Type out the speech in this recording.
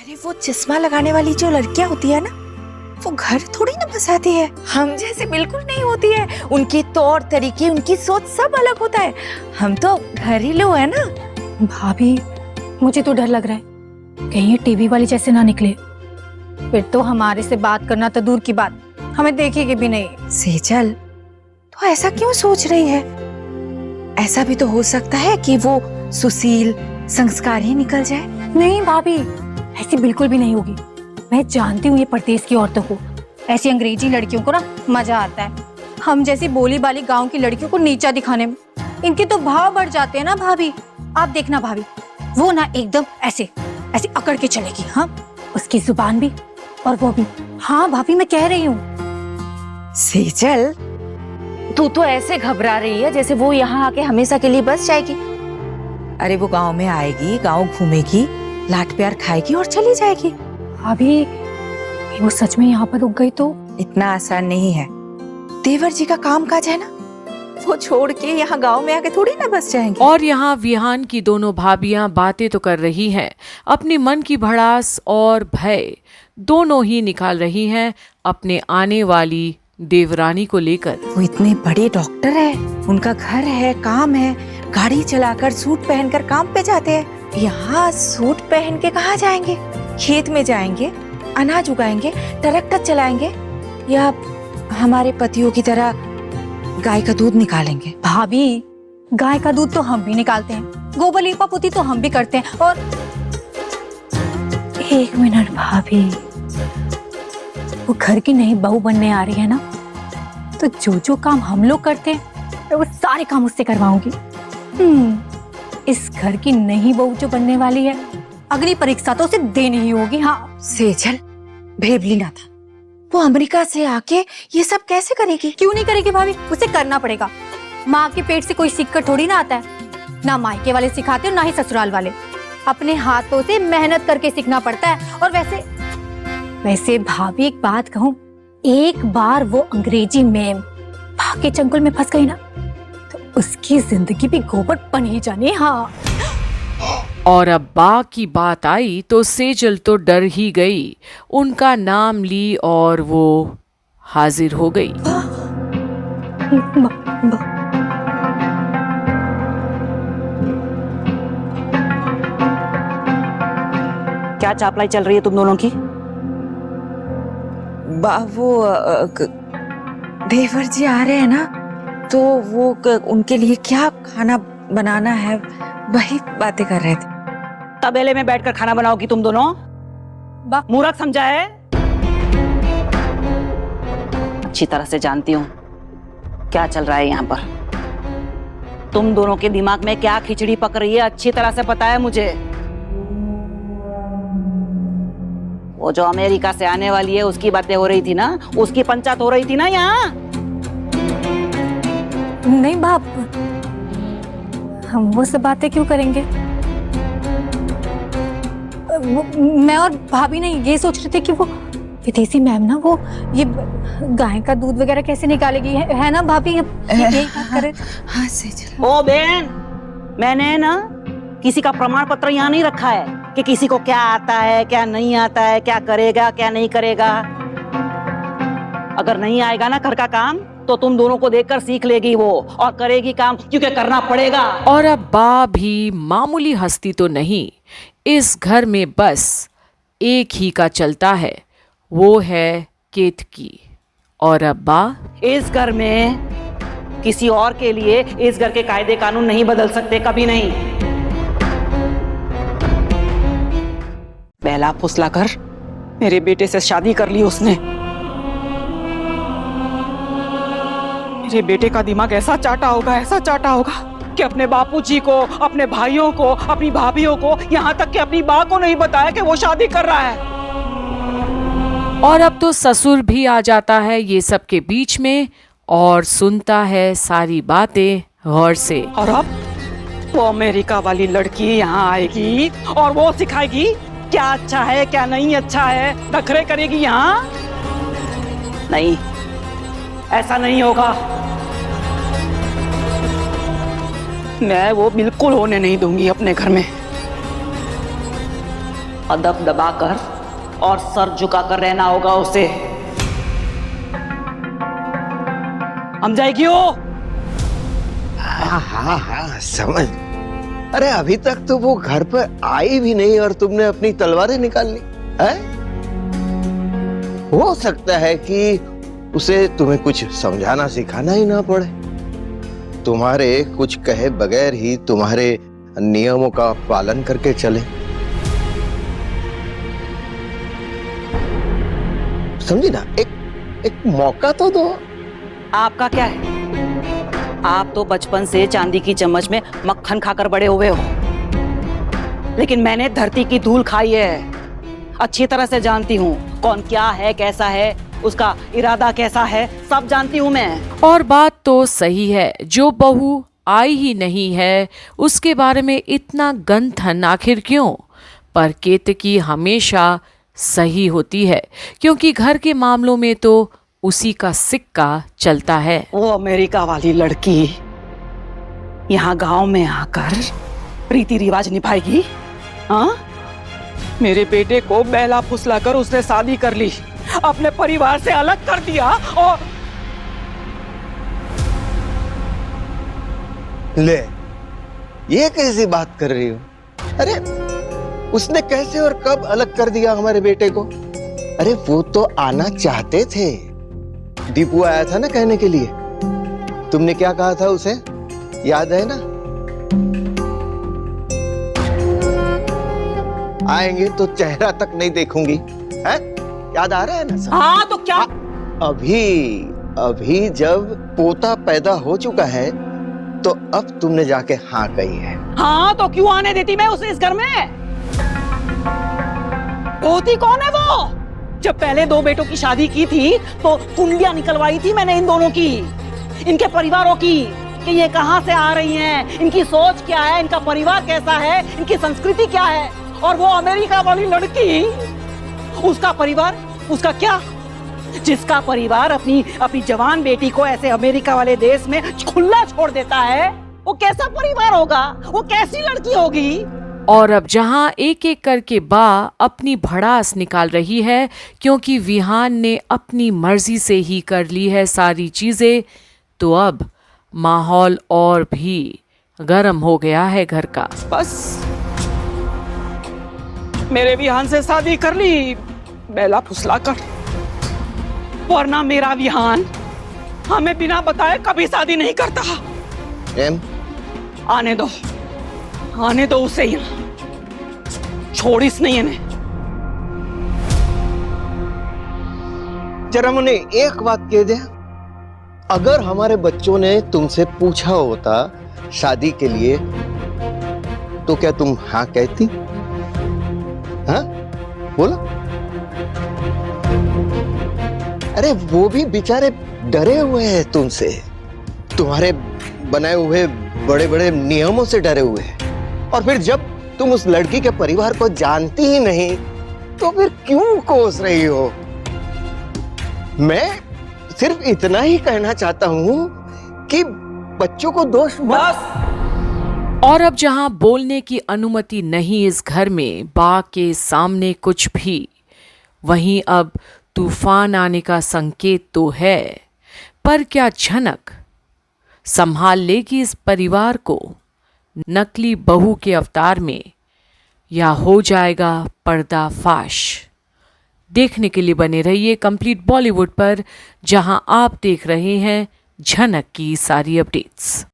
अरे वो चश्मा लगाने वाली जो लड़कियां होती है ना, वो घर थोड़ी ना बसाती है, हम जैसे बिल्कुल नहीं होती है। उनके तौर तरीके, उनकी सोच सब अलग होता है। हम तो घरेलू है ना। भाभी मुझे तो डर लग रहा है कहीं ये टीवी वाली जैसे ना निकले, फिर तो हमारे से बात करना तो दूर की बात, हमें देखेगी भी नहीं। सेजल, तो ऐसा क्यों सोच रही है? ऐसा भी तो हो सकता है कि वो सुशील संस्कारी निकल जाए। नहीं भाभी, ऐसी बिल्कुल भी नहीं होगी। मैं जानती हूँ ये परदेश की औरतों को, ऐसी अंग्रेजी लड़कियों को ना मजा आता है हम जैसी बोली बाली गांव की लड़कियों को नीचा दिखाने में। इनके तो भाव बढ़ जाते हैं ना भाभी। आप देखना भाभी, वो ना एकदम ऐसे ऐसे अकड़ के चलेगी। हाँ, उसकी जुबान भी और वो भी। हाँ भाभी, मैं कह रही हूँ। सेजल, तू तो ऐसे घबरा रही है जैसे वो यहाँ आके हमेशा के लिए बस जाएगी। अरे वो गांव में आएगी, गांव घूमेगी, लाड प्यार खाएगी और चली जाएगी। भाभी वो सच में यहाँ पर रुक गई तो? इतना आसान नहीं है। देवर जी का काम काज है ना, वो छोड़ के यहाँ गांव में आके थोड़ी ना बस जाएंगे। और यहाँ विहान की दोनों भाभियां बातें तो कर रही हैं, अपनी मन की भड़ास और भय दोनों ही निकाल रही हैं अपने आने वाली देवरानी को लेकर। वो इतने बड़े डॉक्टर है, उनका घर है, काम है, गाड़ी चलाकर सूट पहनकर काम पे जाते हैं। यहाँ सूट पहन के कहाँ जाएंगे? खेत में जाएंगे, अनाज उगाएंगे, ट्रैक्टर चलाएंगे, या हमारे पतियों की तरह गाय का दूध निकालेंगे? भाभी गाय का दूध तो हम भी निकालते हैं, गोबर लीपा पुती तो हम भी करते हैं। और एक मिनट भाभी, वो घर की नई बहू बनने आ रही है ना, तो जो जो काम हम लोग करते हैं वो सारे काम उससे करवाऊंगी। इस घर की नई बहू जो बनने वाली है, अग्नि परीक्षा तो उसे देनी ही होगी। हाँ सेजल, भेबली ना था, वो अमेरिका से आके ये सब कैसे करेगी? क्यों नहीं करेगी भाभी, उसे करना पड़ेगा। माँ के पेट से कोई सीखकर थोड़ी ना आता है, ना मायके वाले सिखाते और ना ही ससुराल वाले। अपने हाथों से मेहनत करके सीखना पड़ता है। और वैसे भाभी एक बात कहूँ, एक बार वो अंग्रेजी मैम भाग्य चंगुल में फंस गई ना, तो उसकी जिंदगी भी गोबर बन ही जानी। हाँ, और अब बा की बात आई तो सेजल तो डर ही गई। उनका नाम ली और वो हाजिर हो गई। क्या चापलाई चल रही है तुम दोनों की? वो देवर जी आ रहे हैं ना, तो वो उनके लिए क्या खाना बनाना है, वही बातें कर रहे थे। तबेले में बैठकर खाना बनाओगी तुम दोनों? मूर्ख समझा है? अच्छी तरह से जानती हूँ क्या चल रहा है यहाँ पर। तुम दोनों के दिमाग में क्या खिचड़ी पक रही है, अच्छी तरह से पता है मुझे। वो जो अमेरिका से आने वाली है उसकी बातें हो रही थी ना, उसकी पंचायत हो रही थी ना यहाँ। नहीं बाप, हम वो सब बातें क्यों करेंगे? मैं और भाभी ने ये सोच रहे थे कि वो विदेशी मैम ना, वो ये गाय का दूध वगैरह कैसे निकालेगी, है ना भाभी? यही बात कर रहे थे। हाँ सेजल। ओ बहन, मैंने ना किसी का प्रमाण पत्र यहाँ नहीं रखा है कि किसी को क्या आता है, क्या नहीं आता है, क्या करेगा, क्या नहीं करेगा। अगर नहीं आएगा ना घर का काम, तो तुम दोनों को देखकर सीख लेगी वो और करेगी काम, क्योंकि करना पड़ेगा। और अब बा भी मामूली हस्ती तो नहीं, इस घर में बस एक ही का चलता है, वो है केतकी। और अब बा इस घर में किसी और के लिए इस घर के कायदे कानून नहीं बदल सकते, कभी नहीं। बहला फुसला कर मेरे बेटे से शादी कर ली उसने। मेरे बेटे का दिमाग ऐसा चाटा होगा, ऐसा चाटा होगा कि अपने बापूजी को, अपने भाइयों को, अपनी भाभीयों को, यहाँ तक कि अपनी माँ को नहीं बताया कि वो शादी कर रहा है। और अब तो ससुर भी आ जाता है ये सब के बीच में और सुनता है सारी बातें गौर से। और अब वो अमेरिका वाली लड़की यहाँ आएगी और वो सिखाएगी क्या अच्छा है, क्या नहीं अच्छा है, नखरे करेगी यहाँ। नहीं, ऐसा नहीं होगा। मैं वो बिल्कुल होने नहीं दूंगी अपने घर में। अदब दबाकर और सर झुकाकर रहना होगा उसे। हम जाएगी हो? हाँ हाँ हाँ समझ। अरे अभी तक तो वो घर पर आई भी नहीं और तुमने अपनी तलवारें निकाल ली है? हो सकता है कि उसे तुम्हें कुछ समझाना सिखाना ही ना पड़े। तुम्हारे कुछ कहे बगैर ही तुम्हारे नियमों का पालन करके चले। समझी ना? एक मौका तो दो। आपका क्या है? आप तो बचपन से चांदी की चम्मच में मक्खन खाकर बड़े हुए हो, लेकिन मैंने धरती की धूल खाई है। अच्छी तरह से जानती हूँ कौन क्या है, कैसा है, उसका इरादा कैसा है, सब जानती हूँ मैं। और बात तो सही है, जो बहू आई ही नहीं है उसके बारे में इतना गंथन आखिर क्यों? पर केतकी हमेशा सही होती है, क्योंकि घर के मामलों में तो उसी का सिक्का चलता है। वो अमेरिका वाली लड़की यहाँ गांव में आकर रीति रिवाज निभाएगी? हाँ, मेरे बेटे को बेला फुसलाकर उसने शादी कर ली, अपने परिवार से अलग कर दिया। और ले, ये कैसी बात कर रही हो? अरे उसने कैसे और कब अलग कर दिया हमारे बेटे को? अरे वो तो आना चाहते थे। दीपू आया था ना कहने के लिए। तुमने क्या कहा था उसे, याद है ना? आएंगे तो चेहरा तक नहीं देखूंगी, है? याद आ रहा है ना सब? हाँ तो क्या? अभी जब पोता पैदा हो चुका है तो अब तुमने जाके हाँ कही है। हाँ तो क्यों आने देती मैं उसे इस घर में? होती कौन है वो? जब पहले दो बेटों की शादी की थी तो कुंडलियां निकलवाई थी मैंने इन दोनों की, इनके परिवारों की, कि ये कहां से आ रही हैं, इनकी सोच क्या है, इनका परिवार कैसा है, इनकी संस्कृति क्या है। और वो अमेरिका वाली लड़की, उसका परिवार, उसका क्या? जिसका परिवार अपनी जवान बेटी को ऐसे अमेरिका वाले देश में खुला छोड़ देता है, वो कैसा परिवार होगा? वो कैसी लड़की होगी? और अब जहां एक एक करके बा अपनी भड़ास निकाल रही है, क्योंकि विहान ने अपनी मर्जी से ही कर ली है सारी चीजें, तो अब माहौल और भी गर्म हो गया है घर का। बस मेरे विहान से शादी कर ली बेला फुसला कर, वरना मेरा विहान हमें बिना बताए कभी शादी नहीं करता। आने दो उसे यहाँ, छोड़िस नहीं इन्हें। जरा मुझे एक बात कह दे, अगर हमारे बच्चों ने तुमसे पूछा होता शादी के लिए तो क्या तुम हाँ कहती? हाँ बोला? अरे वो भी बेचारे डरे हुए हैं तुमसे, तुम्हारे बनाए हुए बड़े बड़े नियमों से डरे हुए हैं। और फिर जब तुम उस लड़की के परिवार को जानती ही नहीं तो फिर क्यों कोस रही हो? मैं सिर्फ इतना ही कहना चाहता हूं कि बच्चों को दोष मत। और अब जहां बोलने की अनुमति नहीं इस घर में, बा के सामने कुछ भी, वहीं अब तूफान आने का संकेत तो है, पर क्या झनक संभाल लेगी इस परिवार को नकली बहू के अवतार में, या हो जाएगा पर्दाफाश? देखने के लिए बने रहिए कंप्लीट बॉलीवुड पर, जहां आप देख रहे हैं झनक की सारी अपडेट्स।